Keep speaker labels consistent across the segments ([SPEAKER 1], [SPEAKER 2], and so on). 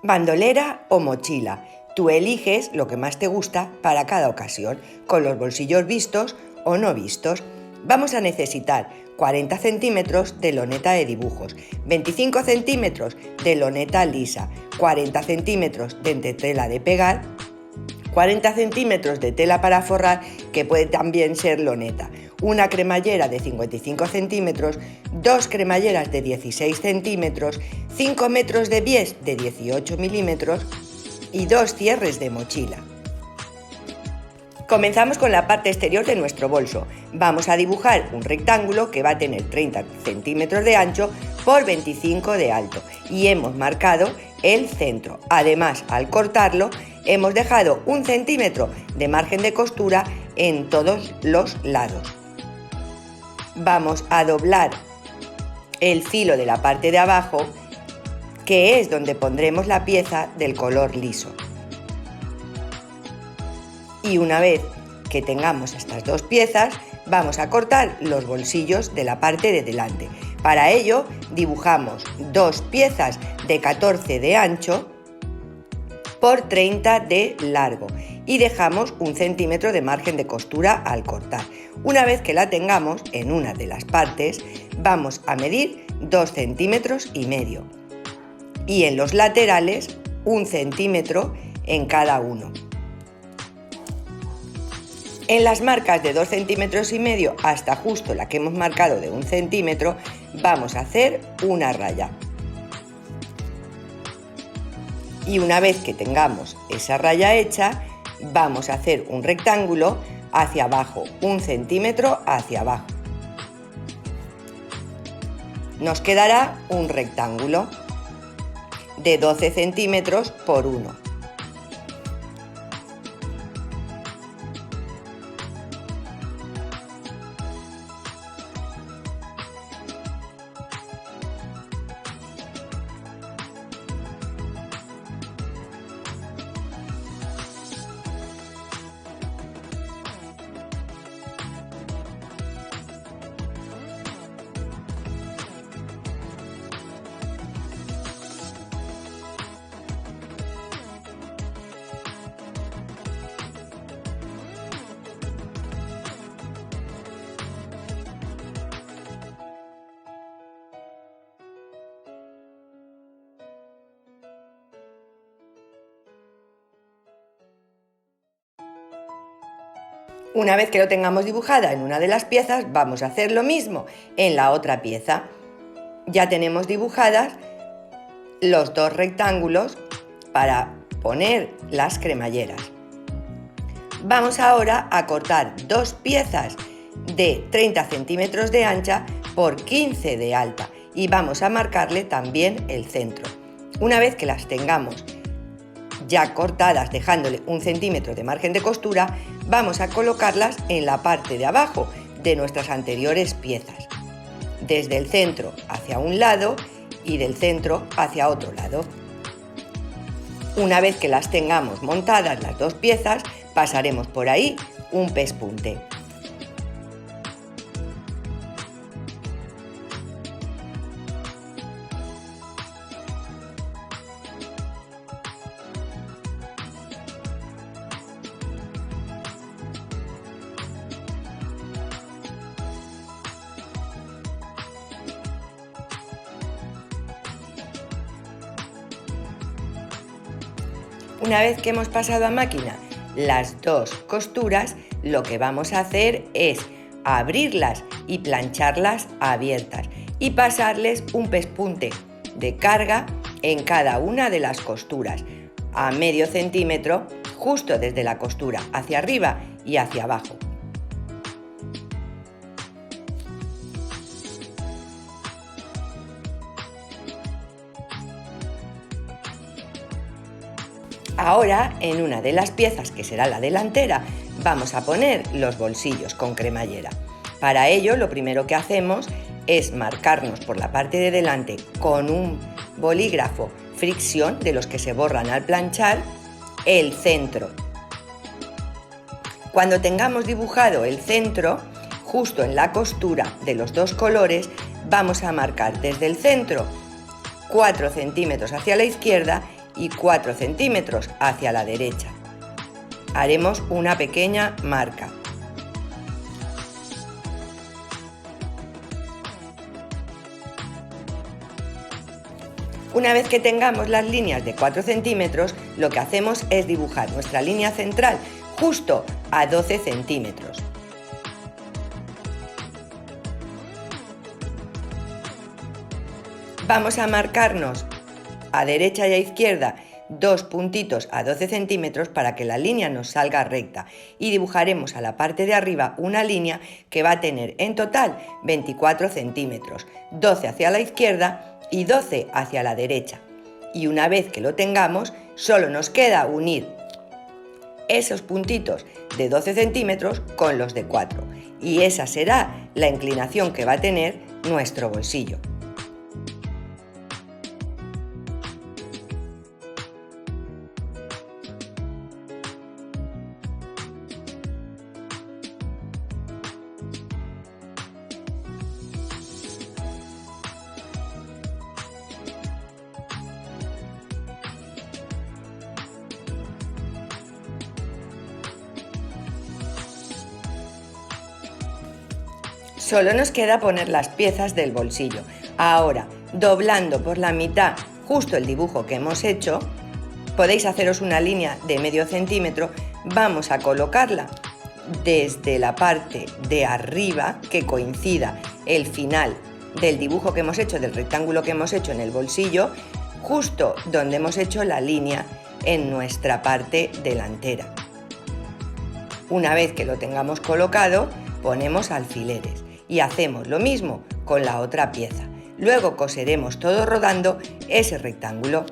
[SPEAKER 1] Bandolera o mochila. Tú eliges lo que más te gusta para cada ocasión, con los bolsillos vistos o no vistos. Vamos a necesitar 40 centímetros de loneta de dibujos, 25 centímetros de loneta lisa, 40 centímetros de entretela de pegar, 40 centímetros de tela para forrar, que puede también ser loneta, una cremallera de 55 centímetros, dos cremalleras de 16 centímetros, 5 metros de bies de 18 milímetros y dos cierres de mochila. Comenzamos con la parte exterior de nuestro bolso. Vamos a dibujar un rectángulo que va a tener 30 centímetros de ancho por 25 de alto y hemos marcado el centro. Además, al cortarlo, hemos dejado 1 centímetro de margen de costura en todos los lados. Vamos a doblar el filo de la parte de abajo, que es donde pondremos la pieza del color liso. Y una vez que tengamos estas dos piezas, vamos a cortar los bolsillos de la parte de delante. Para ello, dibujamos dos piezas de 14 de ancho por 30 de largo y dejamos 1 centímetro de margen de costura al cortar. Una vez que la tengamos en una de las partes, vamos a medir 2,5 centímetros y en los laterales 1 centímetro en cada uno. En las marcas de 2,5 centímetros hasta justo la que hemos marcado de 1 centímetro, vamos a hacer una raya. Y una vez que tengamos esa raya hecha, vamos a hacer un rectángulo hacia abajo, 1 centímetro hacia abajo. Nos quedará un rectángulo de 12 centímetros por 1. Una vez que lo tengamos dibujada en una de las piezas, vamos a hacer lo mismo en la otra pieza. Ya tenemos dibujadas los dos rectángulos para poner las cremalleras. Vamos ahora a cortar dos piezas de 30 centímetros de ancha por 15 de alta y vamos a marcarle también el centro. Una vez que las tengamos ya cortadas, dejándole 1 centímetro de margen de costura, vamos a colocarlas en la parte de abajo de nuestras anteriores piezas, desde el centro hacia un lado y del centro hacia otro lado. Una vez que las tengamos montadas las dos piezas, pasaremos por ahí un pespunte. Una vez que hemos pasado a máquina las dos costuras, lo que vamos a hacer es abrirlas y plancharlas abiertas y pasarles un pespunte de carga en cada una de las costuras a medio centímetro, justo desde la costura hacia arriba y hacia abajo. Ahora, en una de las piezas, que será la delantera, vamos a poner los bolsillos con cremallera. Para ello, lo primero que hacemos es marcarnos por la parte de delante con un bolígrafo fricción, de los que se borran al planchar, el centro. Cuando tengamos dibujado el centro, justo en la costura de los dos colores, vamos a marcar desde el centro 4 centímetros hacia la izquierda y 4 centímetros hacia la derecha. Haremos una pequeña marca. Una vez que tengamos las líneas de 4 centímetros, lo que hacemos es dibujar nuestra línea central justo a 12 centímetros. Vamos a marcarnos a derecha y a izquierda 2 puntitos a 12 centímetros para que la línea nos salga recta y dibujaremos a la parte de arriba una línea que va a tener en total 24 centímetros, 12 hacia la izquierda y 12 hacia la derecha. Y una vez que lo tengamos, solo nos queda unir esos puntitos de 12 centímetros con los de 4 y esa será la inclinación que va a tener nuestro bolsillo. Solo nos queda poner las piezas del bolsillo. Ahora, doblando por la mitad justo el dibujo que hemos hecho, podéis haceros una línea de medio centímetro, vamos a colocarla desde la parte de arriba que coincida el final del dibujo que hemos hecho, del rectángulo que hemos hecho en el bolsillo, justo donde hemos hecho la línea en nuestra parte delantera. Una vez que lo tengamos colocado, ponemos alfileres y hacemos lo mismo con la otra pieza. Luego coseremos todo rodando ese rectángulo.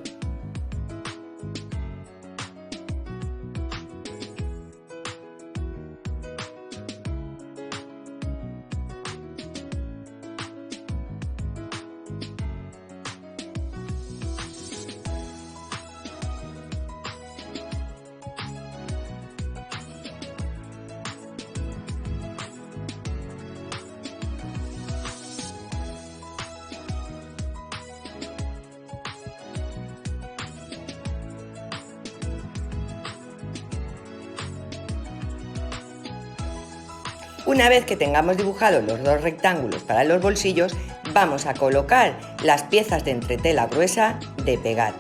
[SPEAKER 1] Una vez que tengamos dibujados los dos rectángulos para los bolsillos, vamos a colocar las piezas de entretela gruesa de pegar.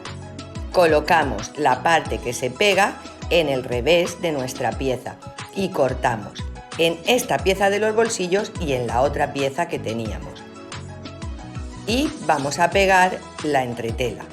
[SPEAKER 1] Colocamos la parte que se pega en el revés de nuestra pieza y cortamos en esta pieza de los bolsillos y en la otra pieza que teníamos. Y vamos a pegar la entretela.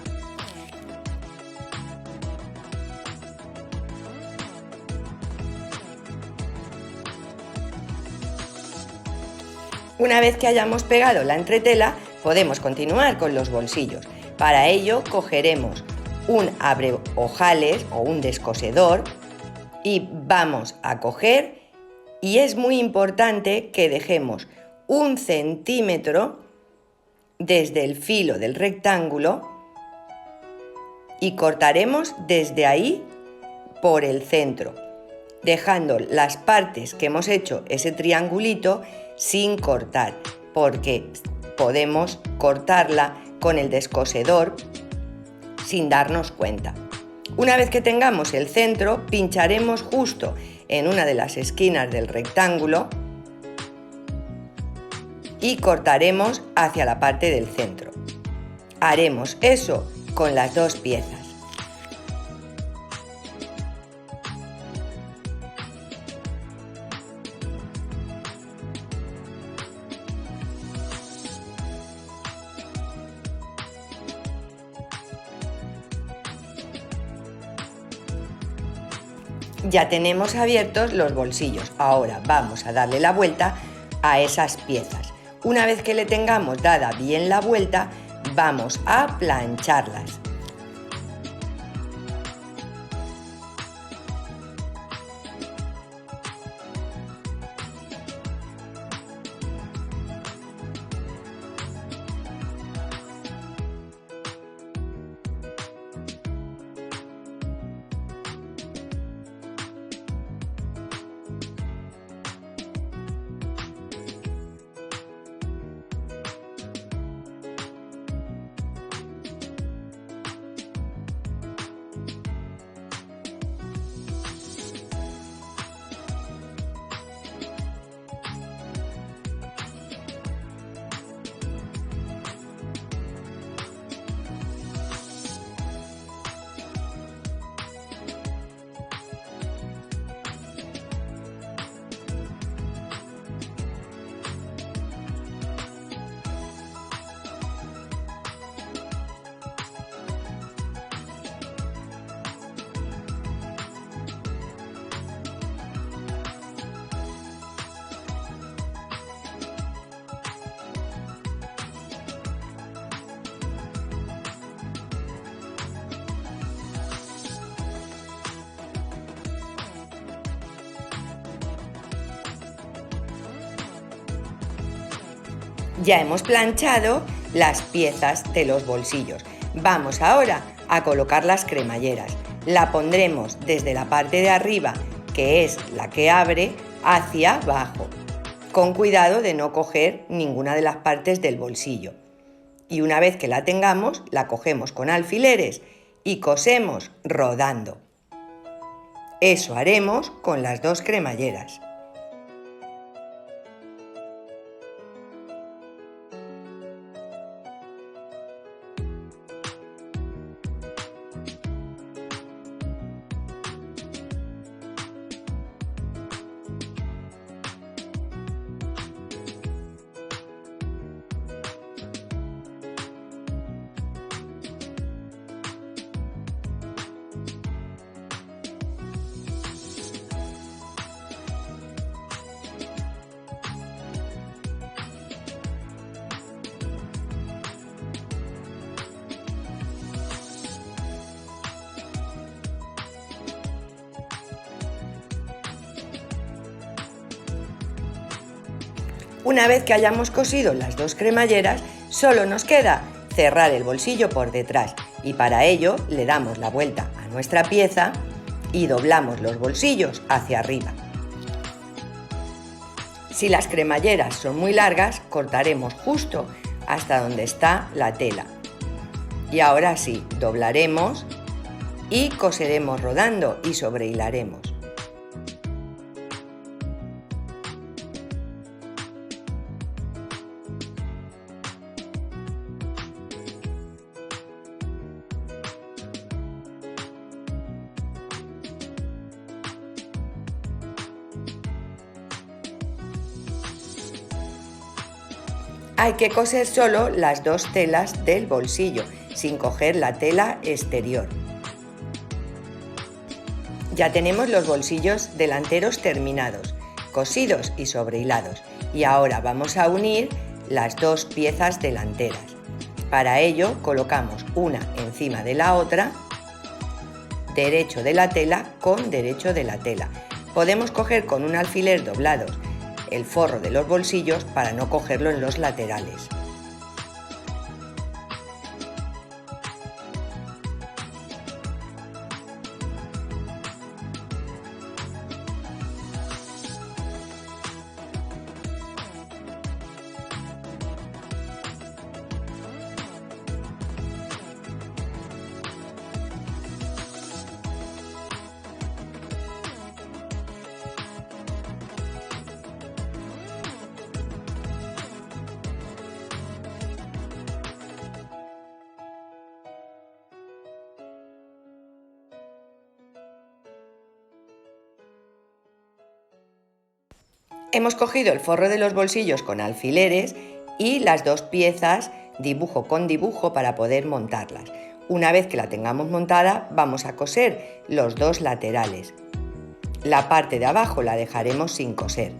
[SPEAKER 1] Una vez que hayamos pegado la entretela, podemos continuar con los bolsillos. Para ello cogeremos un abreojales o un descosedor y vamos a coger, y es muy importante que dejemos 1 centímetro desde el filo del rectángulo y cortaremos desde ahí por el centro, dejando las partes que hemos hecho ese triangulito sin cortar, porque podemos cortarla con el descosedor sin darnos cuenta. Una vez que tengamos el centro, pincharemos justo en una de las esquinas del rectángulo y cortaremos hacia la parte del centro. Haremos eso con las dos piezas. Ya tenemos abiertos los bolsillos. Ahora vamos a darle la vuelta a esas piezas. Una vez que le tengamos dada bien la vuelta, vamos a plancharlas. Ya hemos planchado las piezas de los bolsillos. Vamos ahora a colocar las cremalleras. La pondremos desde la parte de arriba, que es la que abre, hacia abajo, con cuidado de no coger ninguna de las partes del bolsillo. Y una vez que la tengamos, la cogemos con alfileres y cosemos rodando. Eso haremos con las dos cremalleras. Una vez que hayamos cosido las dos cremalleras, solo nos queda cerrar el bolsillo por detrás y para ello le damos la vuelta a nuestra pieza y doblamos los bolsillos hacia arriba. Si las cremalleras son muy largas, cortaremos justo hasta donde está la tela. Y ahora sí, doblaremos y coseremos rodando y sobrehilaremos. Hay que coser solo las dos telas del bolsillo, sin coger la tela exterior. Ya tenemos los bolsillos delanteros terminados, cosidos y sobrehilados. Y ahora vamos a unir las dos piezas delanteras. Para ello colocamos una encima de la otra, derecho de la tela con derecho de la tela. Podemos coger con un alfiler doblados el forro de los bolsillos para no cogerlo en los laterales. Hemos cogido el forro de los bolsillos con alfileres y las dos piezas dibujo con dibujo para poder montarlas. Una vez que la tengamos montada, vamos a coser los dos laterales. La parte de abajo la dejaremos sin coser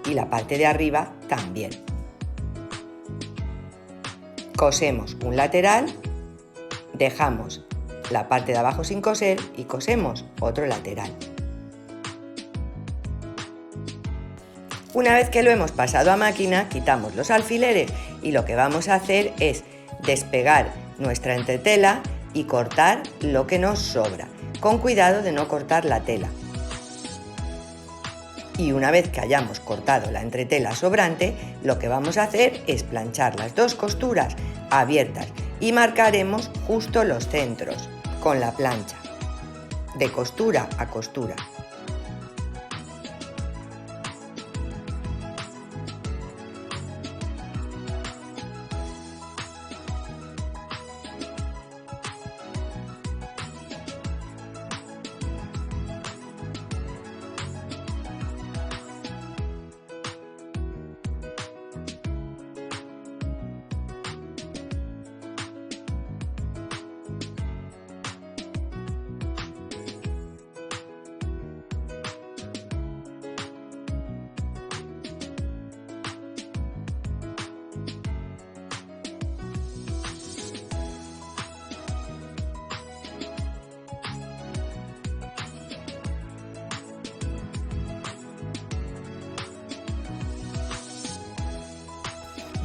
[SPEAKER 1] y la parte de arriba también. Cosemos un lateral, dejamos la parte de abajo sin coser y cosemos otro lateral. Una vez que lo hemos pasado a máquina, quitamos los alfileres y lo que vamos a hacer es despegar nuestra entretela y cortar lo que nos sobra, con cuidado de no cortar la tela. Y una vez que hayamos cortado la entretela sobrante, lo que vamos a hacer es planchar las dos costuras abiertas y marcaremos justo los centros con la plancha, de costura a costura.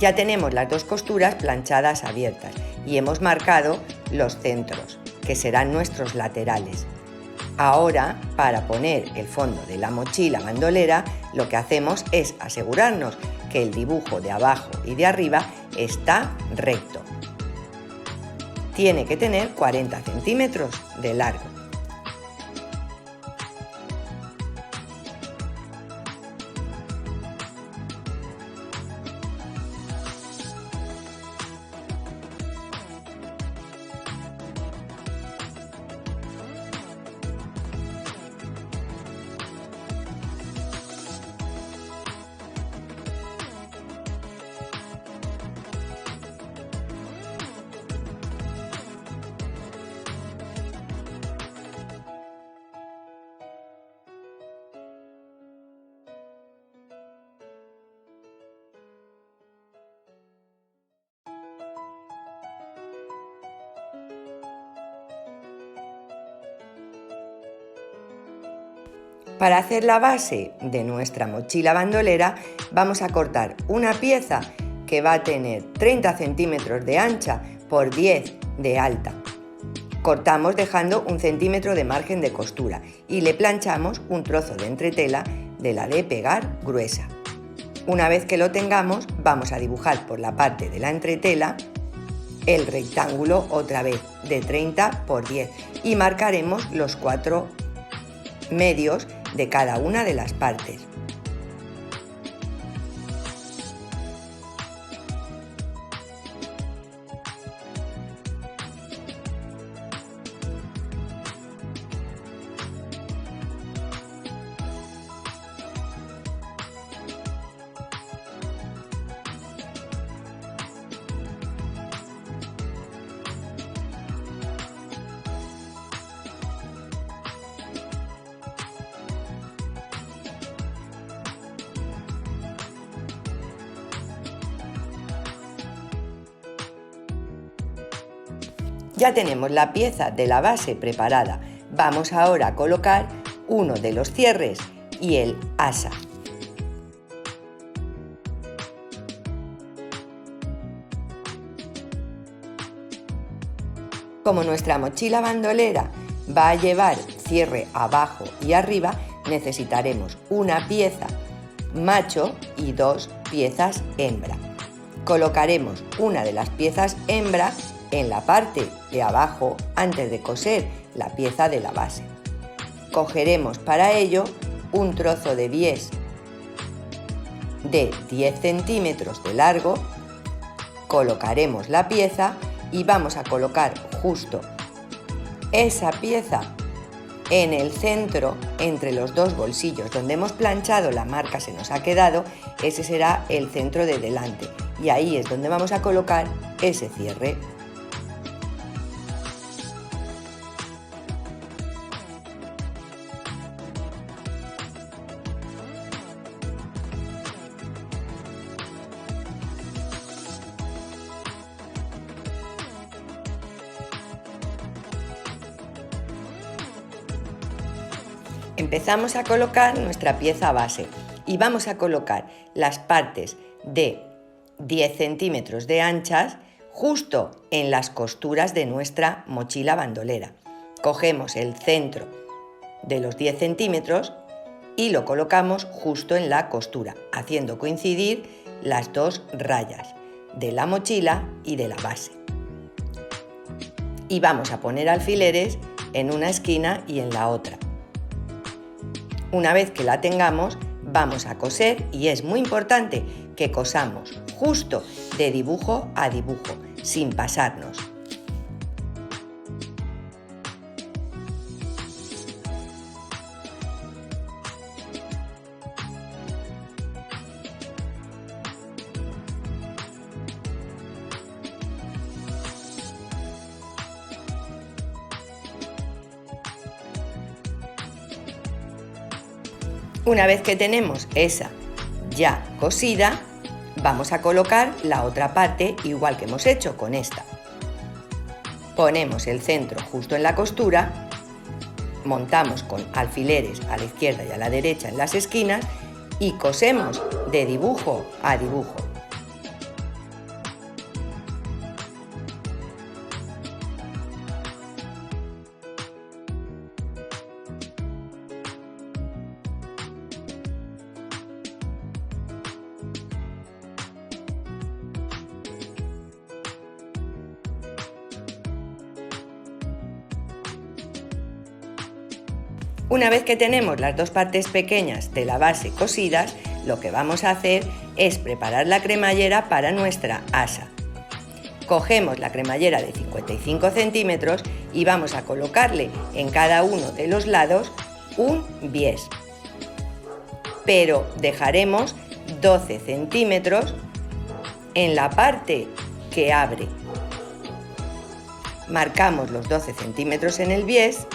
[SPEAKER 1] Ya tenemos las dos costuras planchadas abiertas y hemos marcado los centros, que serán nuestros laterales. Ahora, para poner el fondo de la mochila bandolera, lo que hacemos es asegurarnos que el dibujo de abajo y de arriba está recto. Tiene que tener 40 centímetros de largo. Para hacer la base de nuestra mochila bandolera vamos a cortar una pieza que va a tener 30 centímetros de ancha por 10 de alta. Cortamos dejando 1 centímetro de margen de costura y le planchamos un trozo de entretela de la de pegar gruesa. Una vez que lo tengamos, vamos a dibujar por la parte de la entretela el rectángulo otra vez de 30 por 10 y marcaremos los 4 medios de cada una de las partes. Ya tenemos la pieza de la base preparada. Vamos ahora a colocar uno de los cierres y el asa. Como nuestra mochila bandolera va a llevar cierre abajo y arriba, necesitaremos una pieza macho y 2 piezas hembra. Colocaremos una de las piezas hembra en la parte de abajo antes de coser la pieza de la base. Cogeremos para ello un trozo de bies de 10 centímetros de largo, colocaremos la pieza y vamos a colocar justo esa pieza en el centro, entre los dos bolsillos donde hemos planchado, la marca se nos ha quedado, ese será el centro de delante y ahí es donde vamos a colocar ese cierre. Empezamos a colocar nuestra pieza base y vamos a colocar las partes de 10 centímetros de anchas justo en las costuras de nuestra mochila bandolera. Cogemos el centro de los 10 centímetros y lo colocamos justo en la costura, haciendo coincidir las dos rayas de la mochila y de la base. Y vamos a poner alfileres en una esquina y en la otra. Una vez que la tengamos, vamos a coser y es muy importante que cosamos justo de dibujo a dibujo, sin pasarnos. Una vez que tenemos esa ya cosida, vamos a colocar la otra parte igual que hemos hecho con esta. Ponemos el centro justo en la costura, montamos con alfileres a la izquierda y a la derecha en las esquinas y cosemos de dibujo a dibujo. Una vez que tenemos las dos partes pequeñas de la base cosidas, lo que vamos a hacer es preparar la cremallera para nuestra asa. Cogemos la cremallera de 55 centímetros y vamos a colocarle en cada uno de los lados un bies, pero dejaremos 12 centímetros en la parte que abre. Marcamos los 12 centímetros en el bies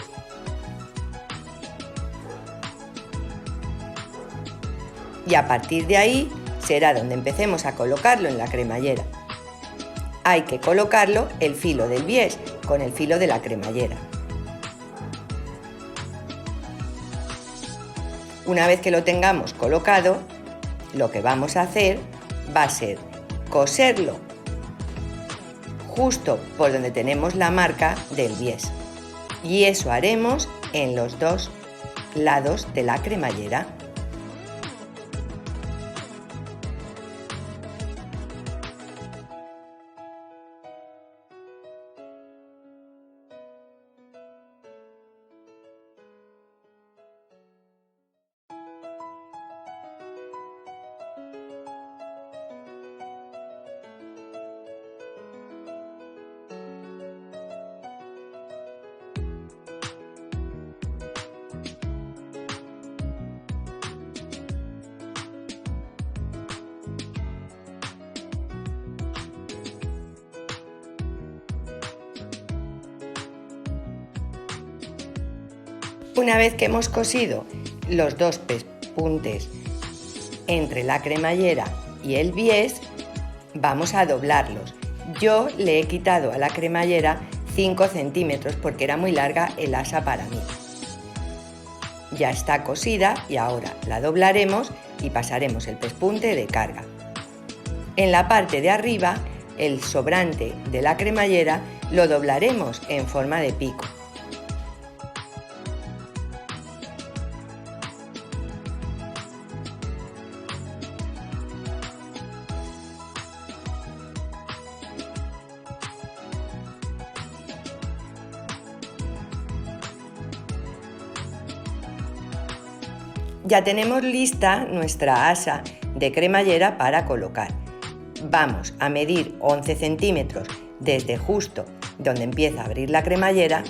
[SPEAKER 1] y a partir de ahí será donde empecemos a colocarlo en la cremallera. Hay que colocarlo el filo del bies con el filo de la cremallera. Una vez que lo tengamos colocado, lo que vamos a hacer va a ser coserlo justo por donde tenemos la marca del bies. Y eso haremos en los dos lados de la cremallera. Una vez que hemos cosido los dos pespuntes entre la cremallera y el bies, vamos a doblarlos. Yo le he quitado a la cremallera 5 centímetros porque era muy larga el asa para mí. Ya está cosida y ahora la doblaremos y pasaremos el pespunte de carga. En la parte de arriba, el sobrante de la cremallera lo doblaremos en forma de pico. Ya tenemos lista nuestra asa de cremallera para colocar. Vamos a medir 11 centímetros desde justo donde empieza a abrir la cremallera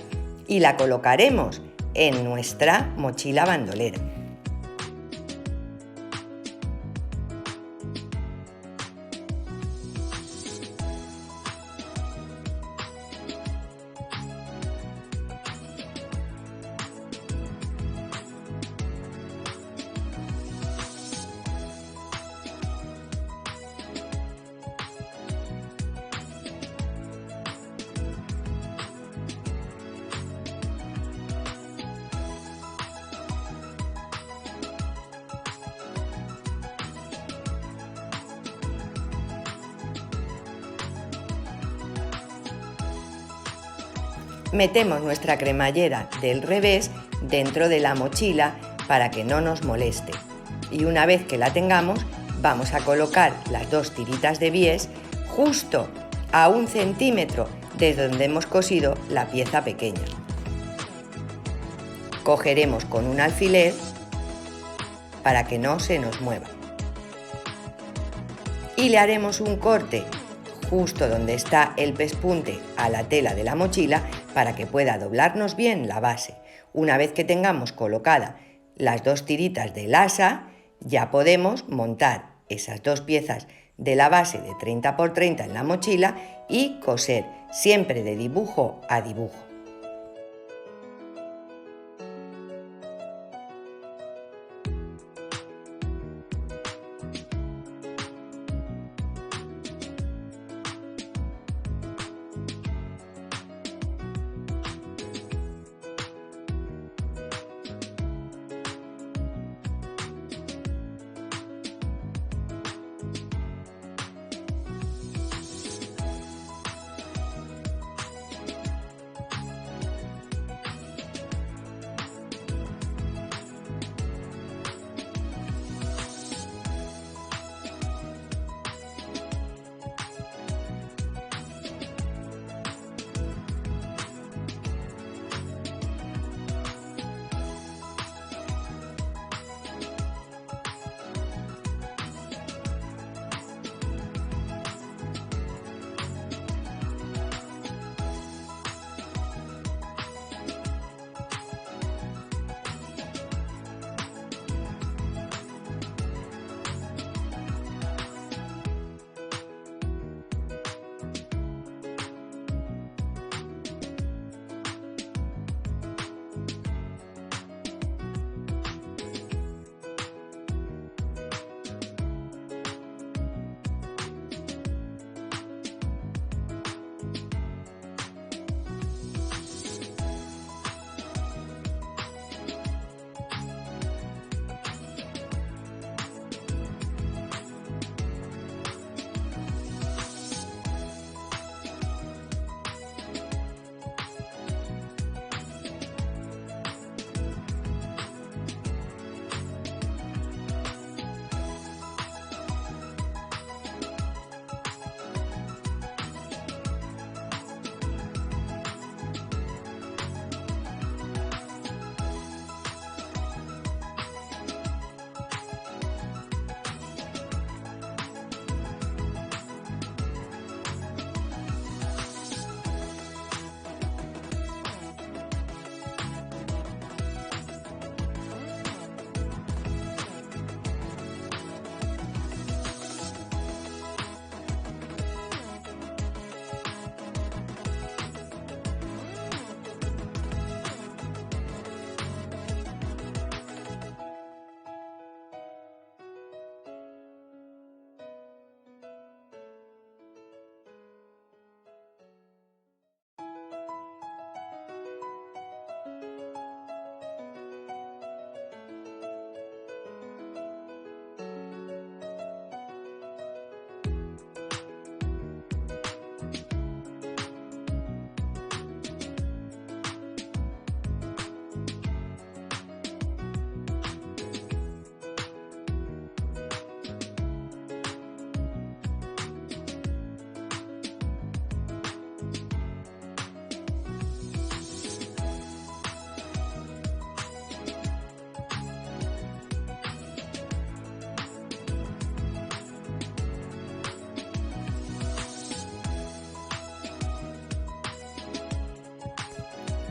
[SPEAKER 1] y la colocaremos en nuestra mochila bandolera. Metemos nuestra cremallera del revés dentro de la mochila para que no nos moleste. Y una vez que la tengamos, vamos a colocar las dos tiritas de bies justo a 1 centímetro desde donde hemos cosido la pieza pequeña. Cogeremos con un alfiler para que no se nos mueva. Y le haremos un corte justo donde está el pespunte a la tela de la mochila para que pueda doblarnos bien la base. Una vez que tengamos colocada las dos tiritas del asa, ya podemos montar esas dos piezas de la base de 30 x 30 en la mochila y coser, siempre de dibujo a dibujo.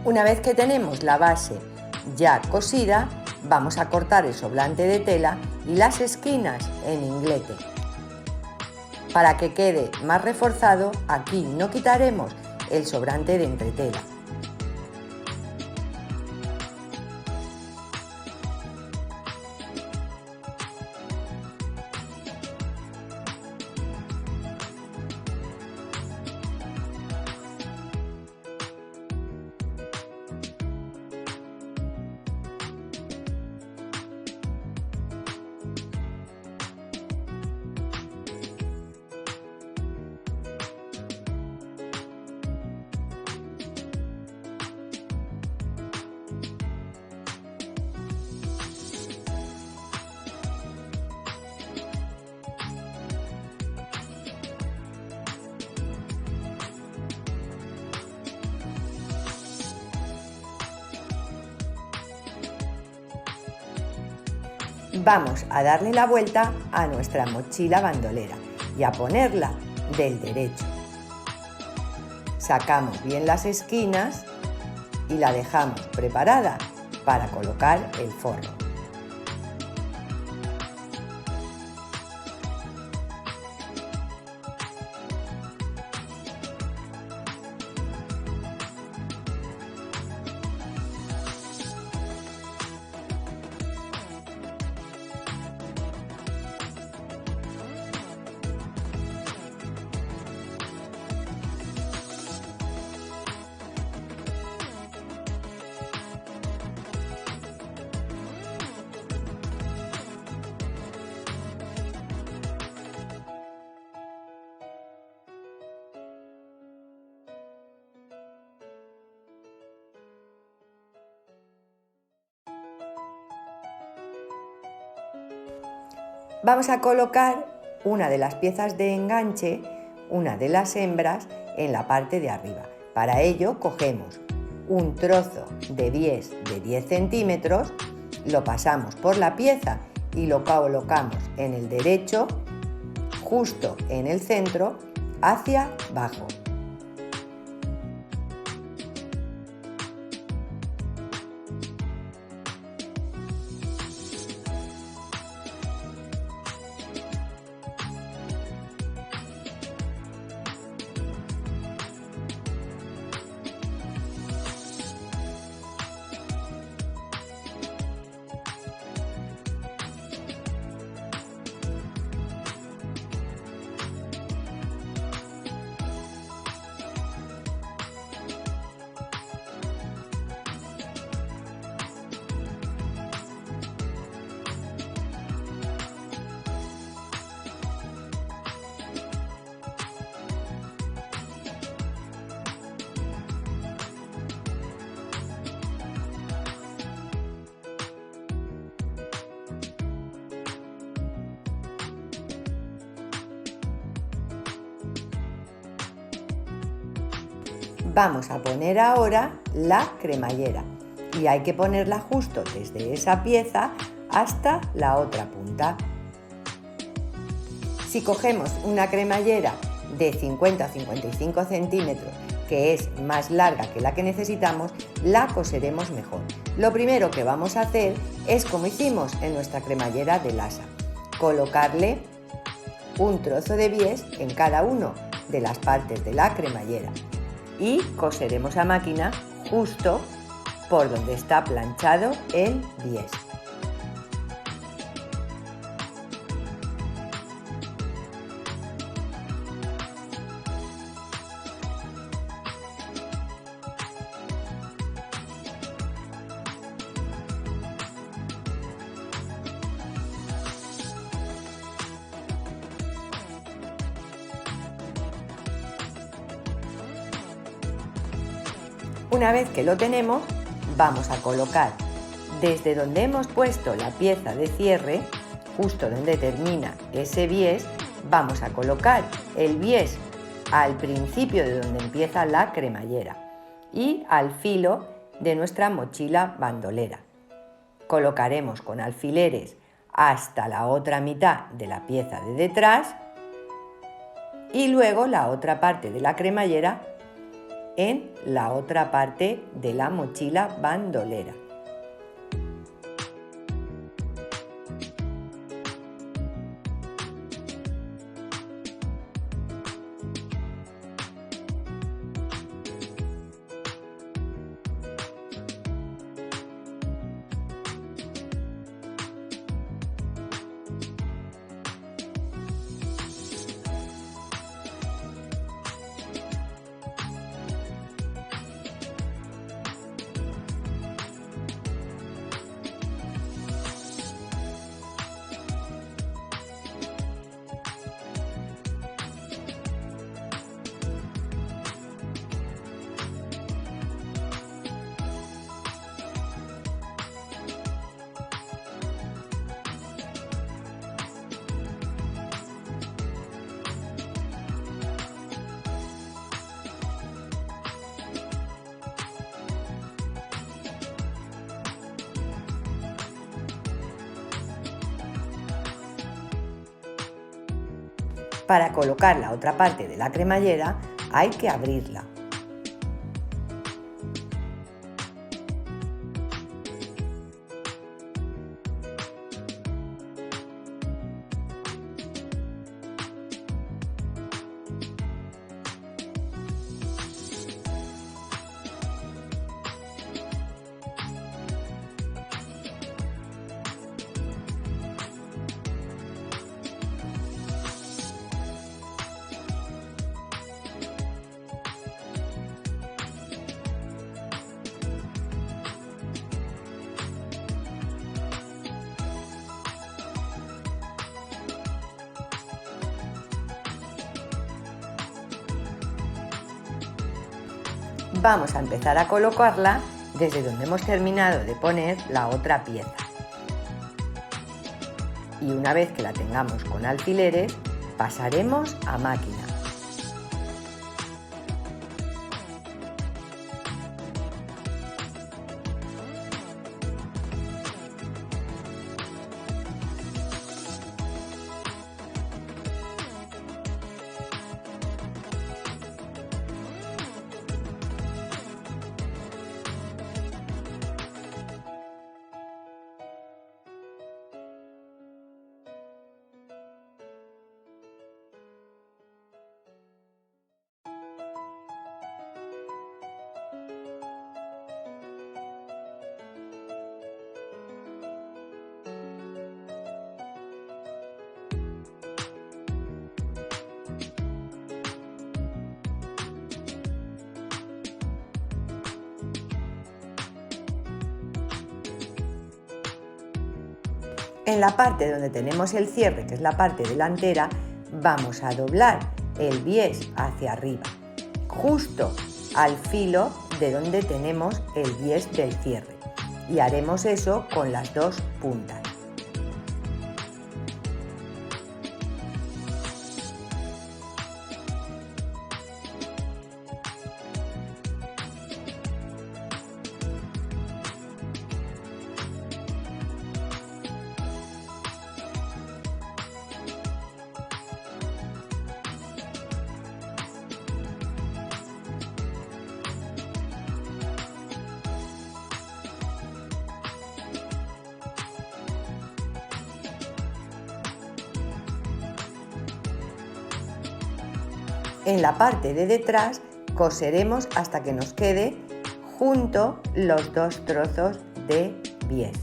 [SPEAKER 1] Una vez que tenemos la base ya cosida, vamos a cortar el sobrante de tela y las esquinas en inglete. Para que quede más reforzado, aquí no quitaremos el sobrante de entretela. Vamos a darle la vuelta a nuestra mochila bandolera y a ponerla del derecho. Sacamos bien las esquinas y la dejamos preparada para colocar el forro. Vamos a colocar una de las piezas de enganche, una de las hembras, en la parte de arriba. Para ello cogemos un trozo de bies de 10 centímetros, lo pasamos por la pieza y lo colocamos en el derecho, justo en el centro, hacia abajo. Vamos a poner ahora la cremallera y hay que ponerla justo desde esa pieza hasta la otra punta. Si cogemos una cremallera de 50 o 55 centímetros, que es más larga que la que necesitamos, la coseremos mejor. Lo primero que vamos a hacer es como hicimos en nuestra cremallera de lasa, colocarle un trozo de bies en cada una de las partes de la cremallera y coseremos a máquina justo por donde está planchado el bies. Una vez que lo tenemos, vamos a colocar desde donde hemos puesto la pieza de cierre, justo donde termina ese bies, vamos a colocar el bies al principio de donde empieza la cremallera y al filo de nuestra mochila bandolera. Colocaremos con alfileres hasta la otra mitad de la pieza de detrás y luego la otra parte de la cremallera en la otra parte de la mochila bandolera. Para colocar la otra parte de la cremallera hay que abrirla. Vamos a empezar a colocarla desde donde hemos terminado de poner la otra pieza. Y una vez que la tengamos con alfileres, pasaremos a máquina. En la parte donde tenemos el cierre, que es la parte delantera, vamos a doblar el bies hacia arriba, justo al filo de donde tenemos el bies del cierre, y haremos eso con las dos puntas. En la parte de detrás coseremos hasta que nos quede junto los dos trozos de bies.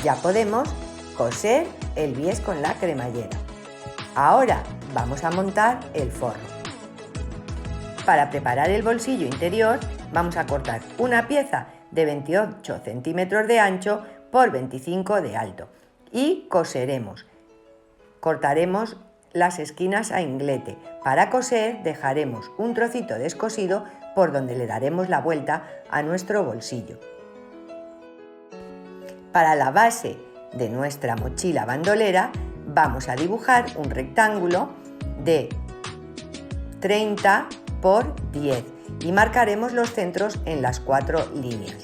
[SPEAKER 1] Ya podemos coser el bies con la cremallera. Ahora vamos a montar el forro. Para preparar el bolsillo interior vamos a cortar una pieza de 28 centímetros de ancho por 25 de alto y coseremos. Cortaremos las esquinas a inglete. Para coser dejaremos un trocito descosido por donde le daremos la vuelta a nuestro bolsillo. Para la base de nuestra mochila bandolera vamos a dibujar un rectángulo de 30 por 10 y marcaremos los centros en las 4 líneas.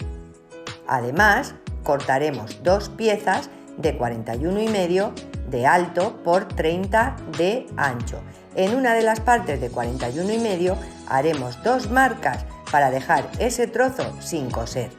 [SPEAKER 1] Además, cortaremos dos piezas de 41,5 de alto por 30 de ancho. En una de las partes de 41,5 haremos dos marcas para dejar ese trozo sin coser.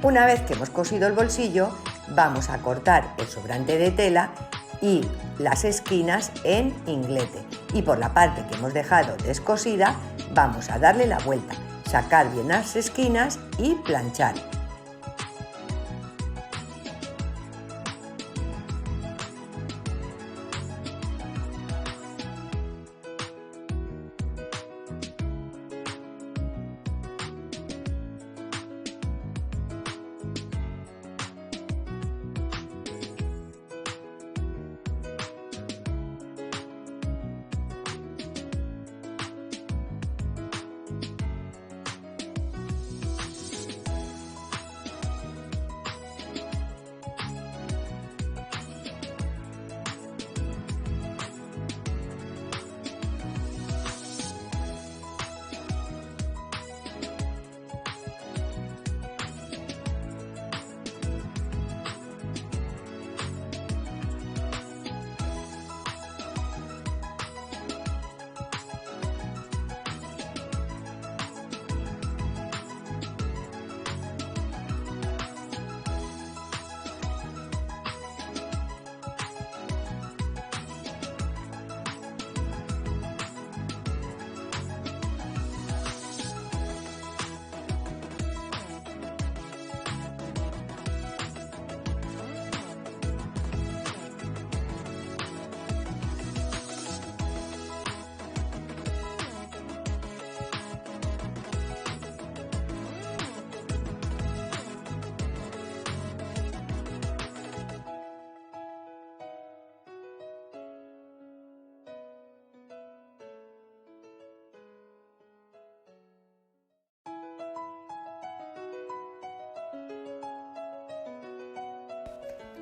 [SPEAKER 1] Una vez que hemos cosido el bolsillo, vamos a cortar el sobrante de tela y las esquinas en inglete. Y por la parte que hemos dejado descosida, vamos a darle la vuelta, sacar bien las esquinas y planchar.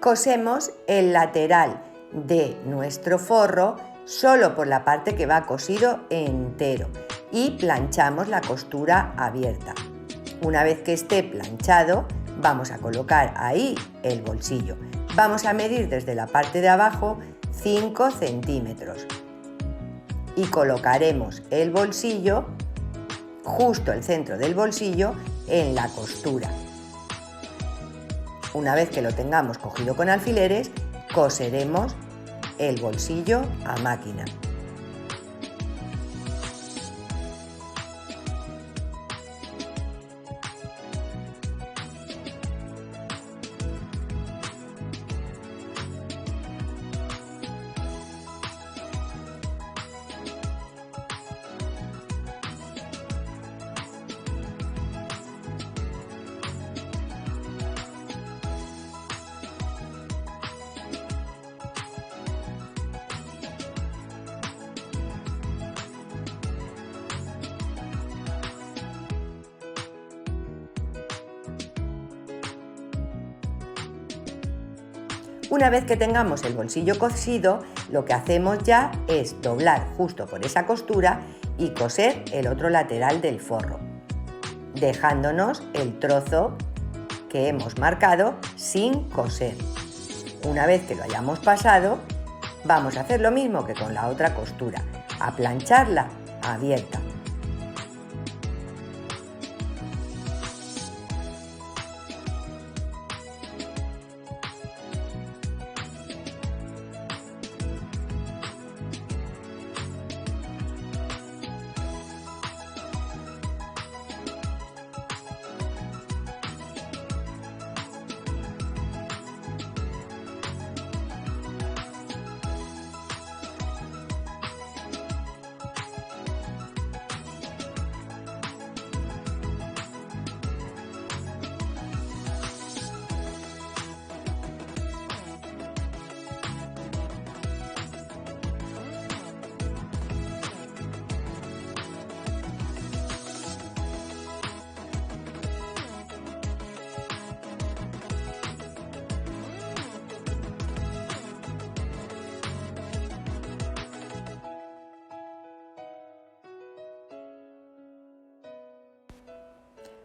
[SPEAKER 1] Cosemos el lateral de nuestro forro solo por la parte que va cosido entero y planchamos la costura abierta. Una vez que esté planchado, vamos a colocar ahí el bolsillo. Vamos a medir desde la parte de abajo 5 centímetros y colocaremos el bolsillo, justo el centro del bolsillo, en la costura. Una vez que lo tengamos cogido con alfileres, coseremos el bolsillo a máquina. Una vez que tengamos el bolsillo cosido, lo que hacemos ya es doblar justo por esa costura y coser el otro lateral del forro, dejándonos el trozo que hemos marcado sin coser. Una vez que lo hayamos pasado, vamos a hacer lo mismo que con la otra costura, a plancharla abierta.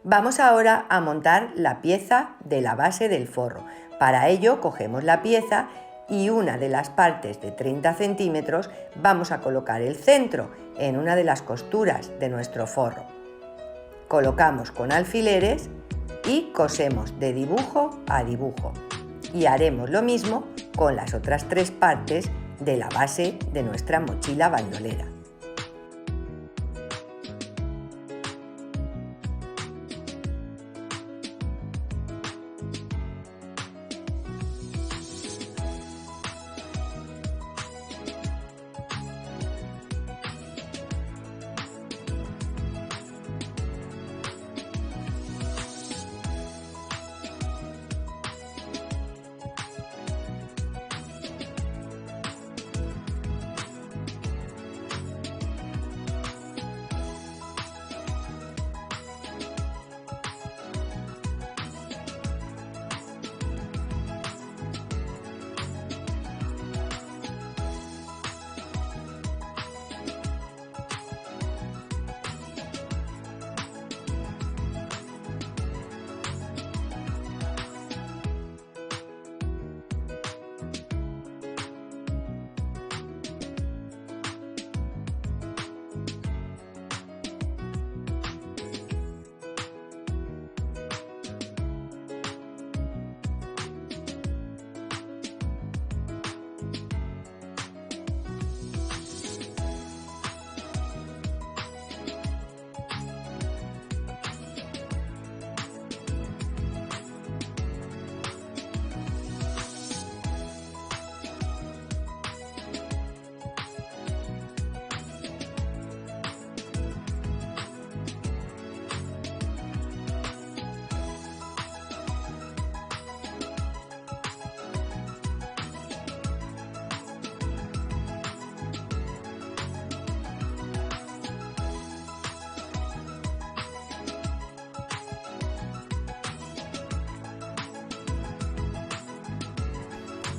[SPEAKER 1] Vamos ahora a montar la pieza de la base del forro. Para ello cogemos la pieza y una de las partes de 30 centímetros vamos a colocar el centro en una de las costuras de nuestro forro. Colocamos con alfileres y cosemos de dibujo a dibujo. Y haremos lo mismo con las otras 3 partes de la base de nuestra mochila bandolera.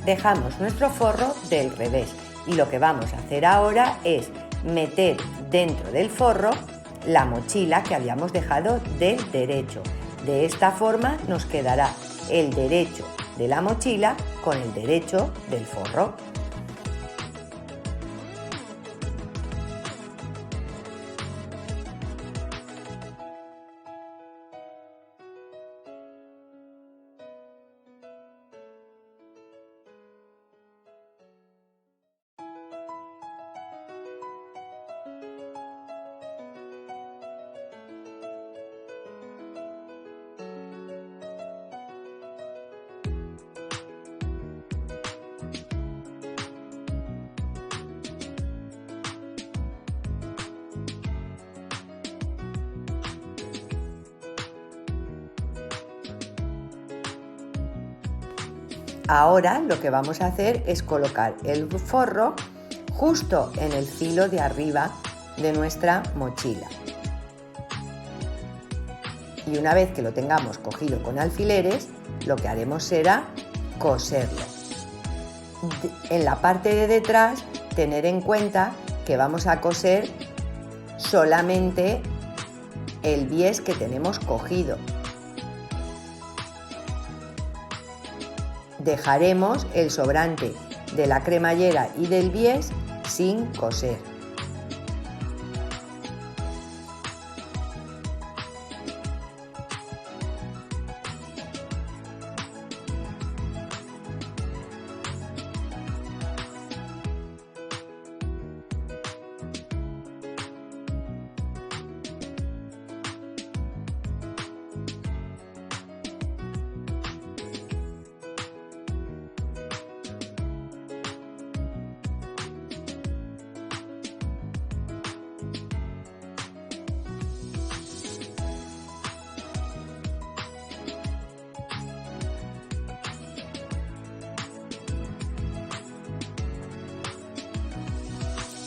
[SPEAKER 1] Dejamos nuestro forro del revés y lo que vamos a hacer ahora es meter dentro del forro la mochila que habíamos dejado del derecho. De esta forma nos quedará el derecho de la mochila con el derecho del forro. Ahora lo que vamos a hacer es colocar el forro justo en el filo de arriba de nuestra mochila. Y una vez que lo tengamos cogido con alfileres, lo que haremos será coserlo. En la parte de detrás, tener en cuenta que vamos a coser solamente el bies que tenemos cogido. Dejaremos el sobrante de la cremallera y del bies sin coser.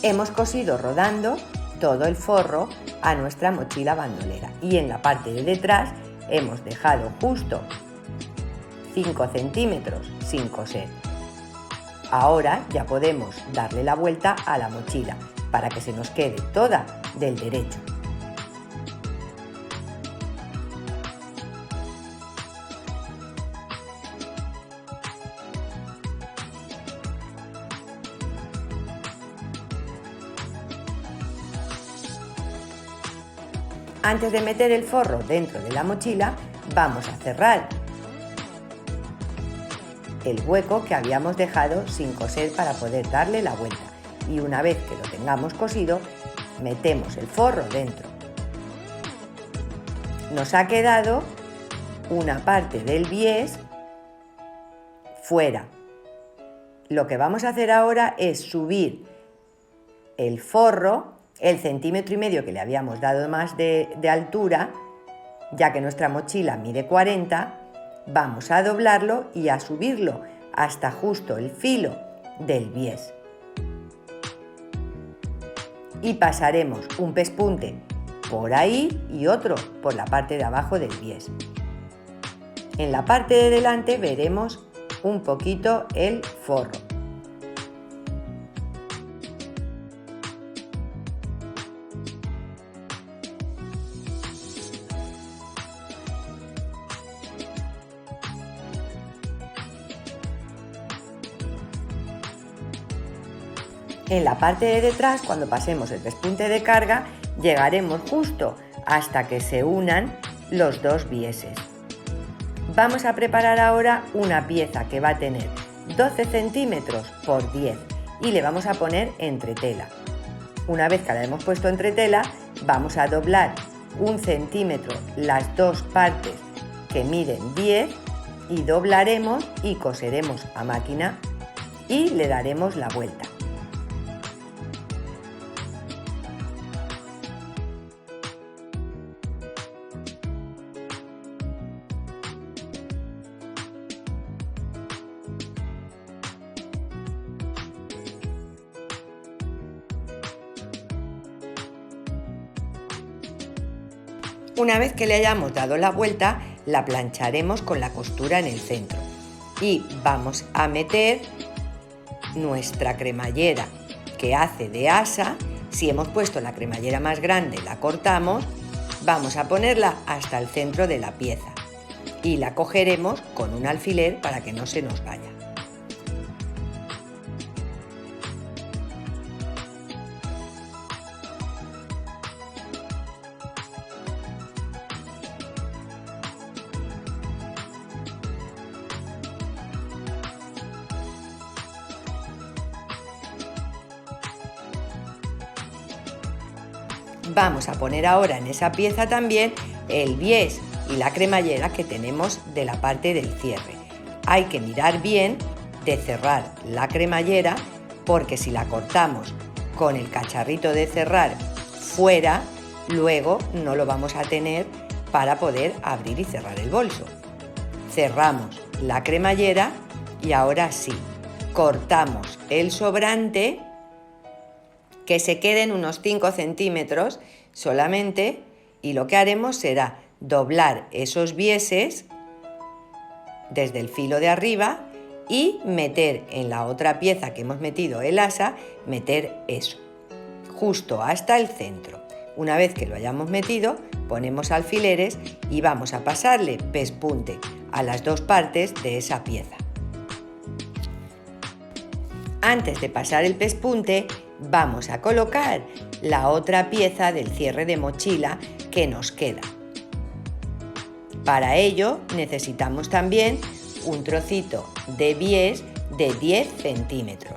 [SPEAKER 1] Hemos cosido rodando todo el forro a nuestra mochila bandolera y en la parte de detrás hemos dejado justo 5 centímetros sin coser. Ahora ya podemos darle la vuelta a la mochila para que se nos quede toda del derecho. Antes de meter el forro dentro de la mochila, vamos a cerrar el hueco que habíamos dejado sin coser para poder darle la vuelta. Y una vez que lo tengamos cosido, metemos el forro dentro. Nos ha quedado una parte del bies fuera. Lo que vamos a hacer ahora es subir el forro, el 1,5 centímetros que le habíamos dado más de altura, ya que nuestra mochila mide 40, vamos a doblarlo y a subirlo hasta justo el filo del bies. Y pasaremos un pespunte por ahí y otro por la parte de abajo del bies. En la parte de delante veremos un poquito el forro. En la parte de detrás, cuando pasemos el pespunte de carga, llegaremos justo hasta que se unan los dos bieses. Vamos a preparar ahora una pieza que va a tener 12 centímetros por 10 y le vamos a poner entretela. Una vez que la hemos puesto entretela, vamos a doblar 1 centímetro las dos partes que miden 10 y doblaremos y coseremos a máquina y le daremos la vuelta. Una vez que le hayamos dado la vuelta, la plancharemos con la costura en el centro y vamos a meter nuestra cremallera que hace de asa. Si hemos puesto la cremallera más grande, la cortamos, vamos a ponerla hasta el centro de la pieza y la cogeremos con un alfiler para que no se nos vaya. Vamos a poner ahora en esa pieza también el bies y la cremallera que tenemos de la parte del cierre. Hay que mirar bien de cerrar la cremallera porque si la cortamos con el cacharrito de cerrar fuera, luego no lo vamos a tener para poder abrir y cerrar el bolso. Cerramos la cremallera y ahora sí, cortamos el sobrante, que se queden unos 5 centímetros solamente, y lo que haremos será doblar esos bieses desde el filo de arriba y meter en la otra pieza que hemos metido el asa, meter eso, justo hasta el centro. Una vez que lo hayamos metido, ponemos alfileres y vamos a pasarle pespunte a las dos partes de esa pieza. Antes de pasar el pespunte, vamos a colocar la otra pieza del cierre de mochila que nos queda. Para ello necesitamos también un trocito de bies de 10 centímetros.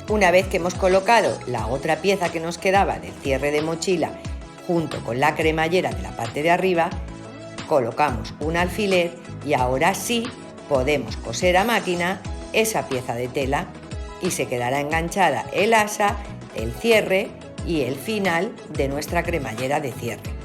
[SPEAKER 1] Una vez que hemos colocado la otra pieza que nos quedaba del cierre de mochila junto con la cremallera de la parte de arriba, colocamos un alfiler y ahora sí podemos coser a máquina esa pieza de tela y se quedará enganchada el asa, el cierre y el final de nuestra cremallera de cierre.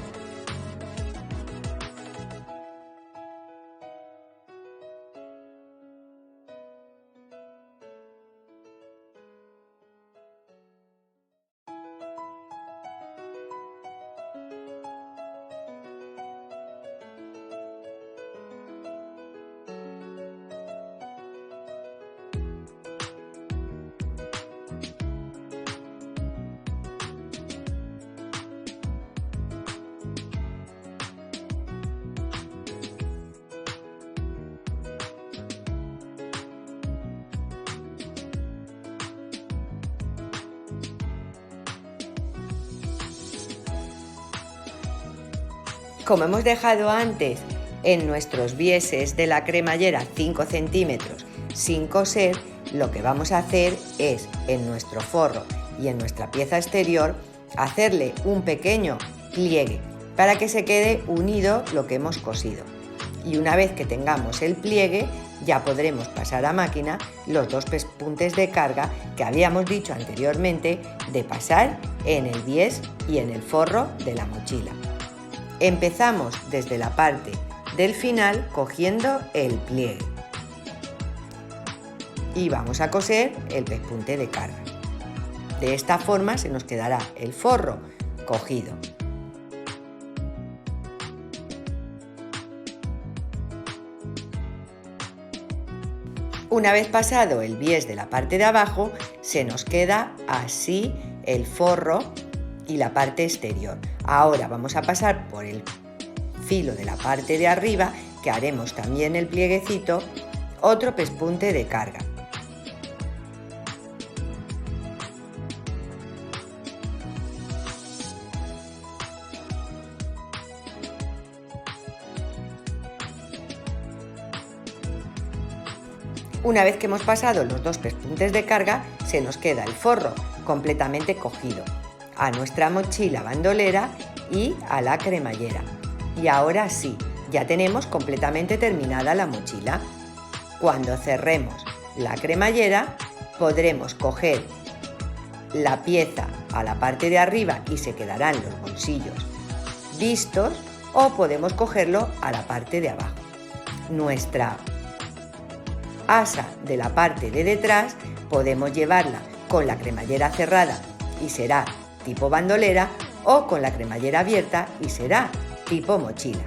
[SPEAKER 1] Como hemos dejado antes en nuestros bieses de la cremallera 5 centímetros sin coser, lo que vamos a hacer es en nuestro forro y en nuestra pieza exterior hacerle un pequeño pliegue para que se quede unido lo que hemos cosido. Y una vez que tengamos el pliegue ya podremos pasar a máquina los dos pespuntes de carga que habíamos dicho anteriormente de pasar en el bies y en el forro de la mochila. Empezamos desde la parte del final cogiendo el pliegue y vamos a coser el pespunte de carga. De esta forma se nos quedará el forro cogido. Una vez pasado el bies de la parte de abajo, se nos queda así el forro y la parte exterior. Ahora vamos a pasar por el filo de la parte de arriba, que haremos también el plieguecito, otro pespunte de carga. Una vez que hemos pasado los dos pespuntes de carga, se nos queda el forro completamente cogido a nuestra mochila bandolera y a la cremallera. Y ahora sí, ya tenemos completamente terminada la mochila. Cuando cerremos la cremallera, podremos coger la pieza a la parte de arriba y se quedarán los bolsillos vistos, o podemos cogerlo a la parte de abajo. Nuestra asa de la parte de detrás podemos llevarla con la cremallera cerrada y será tipo bandolera, o con la cremallera abierta y será tipo mochila.